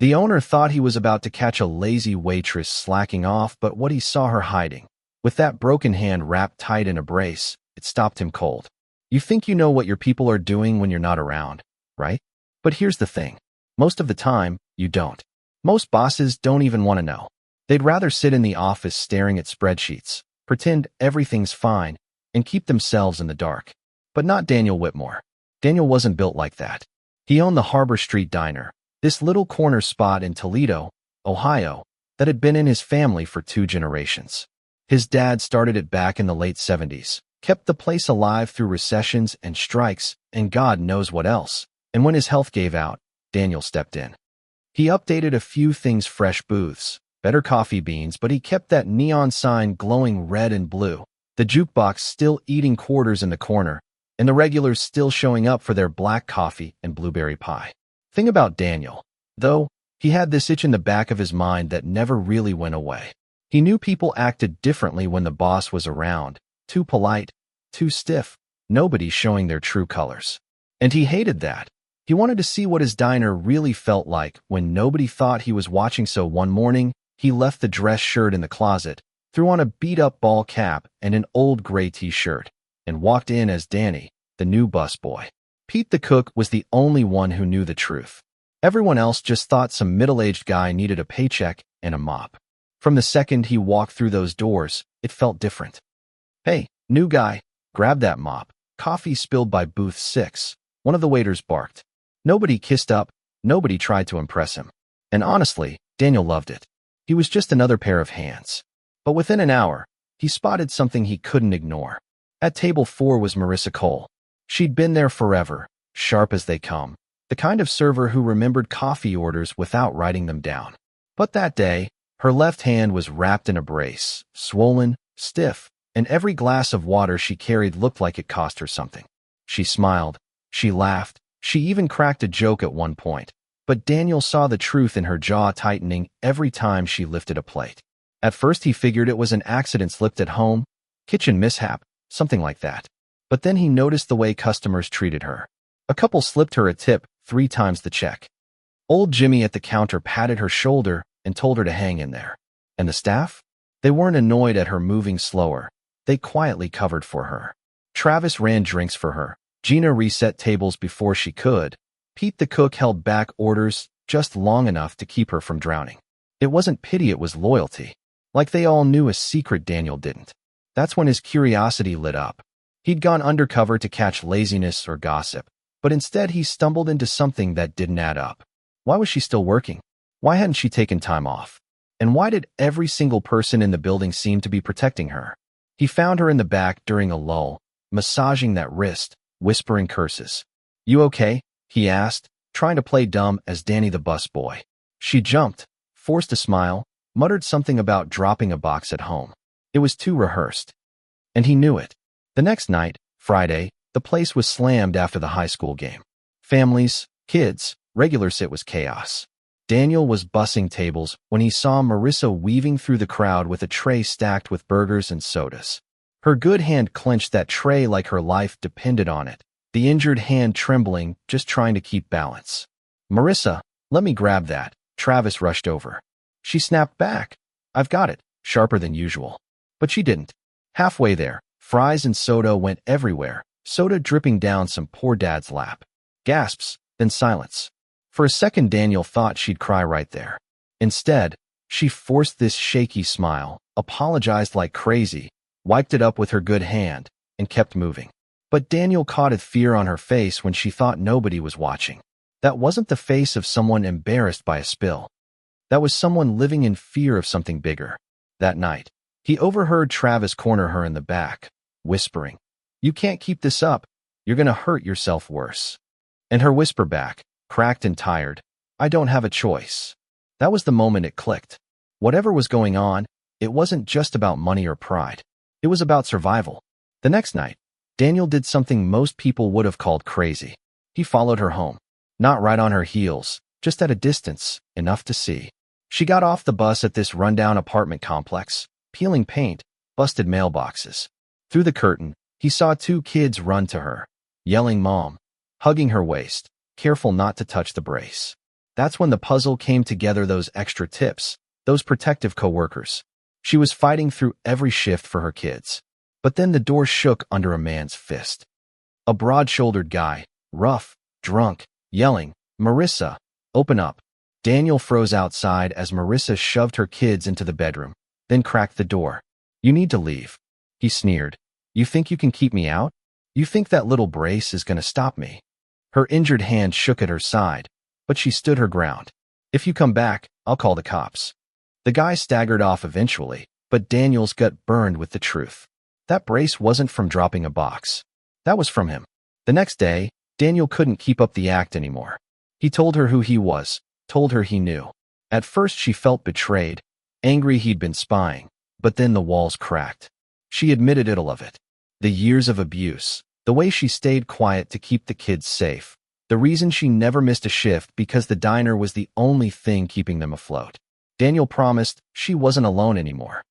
The owner thought he was about to catch a lazy waitress slacking off, but what he saw her hiding, with that broken hand wrapped tight in a brace, it stopped him cold. You think you know what your people are doing when you're not around, right? But here's the thing. Most of the time, you don't. Most bosses don't even want to know. They'd rather sit in the office staring at spreadsheets, pretend everything's fine, and keep themselves in the dark. But not Daniel Whitmore. Daniel wasn't built like that. He owned the Harbor Street Diner, this little corner spot in Toledo, Ohio, that had been in his family for 2 generations. His dad started it back in the late 70s, kept the place alive through recessions and strikes and God knows what else. And when his health gave out, Daniel stepped in. He updated a few things: fresh booths, better coffee beans, but he kept that neon sign glowing red and blue, the jukebox still eating quarters in the corner, and the regulars still showing up for their black coffee and blueberry pie. Thing about Daniel, though, he had this itch in the back of his mind that never really went away. He knew people acted differently when the boss was around, too polite, too stiff, nobody showing their true colors. And he hated that. He wanted to see what his diner really felt like when nobody thought he was watching. So one morning, he left the dress shirt in the closet, threw on a beat-up ball cap and an old gray t-shirt, and walked in as Danny, the new busboy. Pete the cook was the only one who knew the truth. Everyone else just thought some middle-aged guy needed a paycheck and a mop. From the second he walked through those doors, it felt different. "Hey, new guy, grab that mop. Coffee spilled by booth 6, one of the waiters barked. Nobody kissed up, nobody tried to impress him. And honestly, Daniel loved it. He was just another pair of hands. But within an hour, he spotted something he couldn't ignore. At table 4 was Marissa Cole. She'd been there forever, sharp as they come, the kind of server who remembered coffee orders without writing them down. But that day, her left hand was wrapped in a brace, swollen, stiff, and every glass of water she carried looked like it cost her something. She smiled, she laughed, she even cracked a joke at one point, but Daniel saw the truth in her jaw tightening every time she lifted a plate. At first he figured it was an accident, slipped at home, kitchen mishap, something like that. But then he noticed the way customers treated her. A couple slipped her a tip 3 times the check. Old Jimmy at the counter patted her shoulder and told her to hang in there. And the staff? They weren't annoyed at her moving slower. They quietly covered for her. Travis ran drinks for her. Gina reset tables before she could. Pete the cook held back orders just long enough to keep her from drowning. It wasn't pity, it was loyalty. Like they all knew a secret Daniel didn't. That's when his curiosity lit up. He'd gone undercover to catch laziness or gossip, but instead he stumbled into something that didn't add up. Why was she still working? Why hadn't she taken time off? And why did every single person in the building seem to be protecting her? He found her in the back during a lull, massaging that wrist, whispering curses. "You okay?" he asked, trying to play dumb as Danny the busboy. She jumped, forced a smile, muttered something about dropping a box at home. It was too rehearsed. And he knew it. The next night, Friday, the place was slammed after the high school game. Families, kids, regulars, it was chaos. Daniel was bussing tables when he saw Marissa weaving through the crowd with a tray stacked with burgers and sodas. Her good hand clenched that tray like her life depended on it, the injured hand trembling, just trying to keep balance. "Marissa, let me grab that." Travis rushed over. She snapped back. "I've got it," sharper than usual. But she didn't. Halfway there, fries and soda went everywhere, soda dripping down some poor dad's lap. Gasps, then silence. For a second, Daniel thought she'd cry right there. Instead, she forced this shaky smile, apologized like crazy, wiped it up with her good hand, and kept moving. But Daniel caught a fear on her face when she thought nobody was watching. That wasn't the face of someone embarrassed by a spill. That was someone living in fear of something bigger. That night, he overheard Travis corner her in the back, whispering, "You can't keep this up. You're gonna hurt yourself worse." And her whisper back, cracked and tired, "I don't have a choice." That was the moment it clicked. Whatever was going on, it wasn't just about money or pride. It was about survival. The next night, Daniel did something most people would have called crazy. He followed her home. Not right on her heels, just at a distance, enough to see. She got off the bus at this rundown apartment complex, peeling paint, busted mailboxes. Through the curtain, he saw 2 kids run to her, yelling "Mom," hugging her waist, careful not to touch the brace. That's when the puzzle came together, those extra tips, those protective coworkers. She was fighting through every shift for her kids. But then the door shook under a man's fist. A broad-shouldered guy, rough, drunk, yelling, "Marissa, open up." Daniel froze outside as Marissa shoved her kids into the bedroom, then cracked the door. "You need to leave," he sneered. "You think you can keep me out? You think that little brace is going to stop me?" Her injured hand shook at her side, but she stood her ground. "If you come back, I'll call the cops." The guy staggered off eventually, but Daniel's gut burned with the truth. That brace wasn't from dropping a box. That was from him. The next day, Daniel couldn't keep up the act anymore. He told her who he was, told her he knew. At first she felt betrayed, angry he'd been spying, but then the walls cracked. She admitted all of it. The years of abuse, the way she stayed quiet to keep the kids safe, the reason she never missed a shift because the diner was the only thing keeping them afloat. Daniel promised she wasn't alone anymore.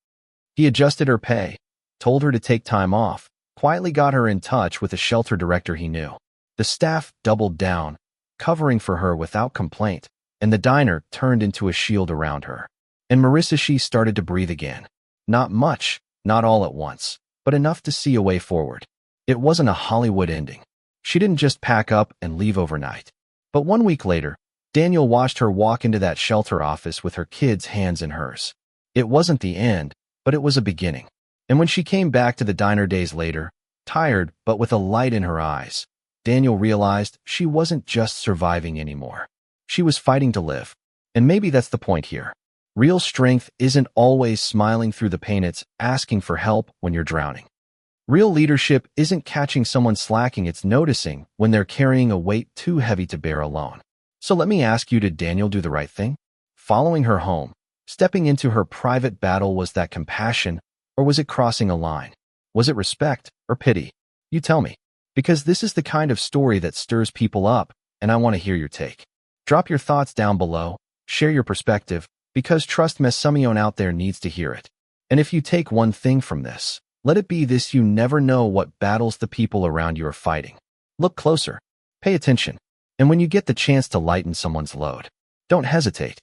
He adjusted her pay, told her to take time off, quietly got her in touch with a shelter director he knew. The staff doubled down, covering for her without complaint, and the diner turned into a shield around her. And Marissa, she started to breathe again. Not much, not all at once, but enough to see a way forward. It wasn't a Hollywood ending. She didn't just pack up and leave overnight. But 1 week later, Daniel watched her walk into that shelter office with her kids' hands in hers. It wasn't the end, but it was a beginning. And when she came back to the diner days later, tired but with a light in her eyes, Daniel realized she wasn't just surviving anymore. She was fighting to live. And maybe that's the point here. Real strength isn't always smiling through the pain, it's asking for help when you're drowning. Real leadership isn't catching someone slacking, it's noticing when they're carrying a weight too heavy to bear alone. So let me ask you, did Daniel do the right thing? Following her home, stepping into her private battle, was that compassion, or was it crossing a line? Was it respect or pity? You tell me. Because this is the kind of story that stirs people up, and I want to hear your take. Drop your thoughts down below, share your perspective, because trust me, someone out there needs to hear it. And if you take one thing from this, let it be this: you never know what battles the people around you are fighting. Look closer, pay attention, and when you get the chance to lighten someone's load, don't hesitate.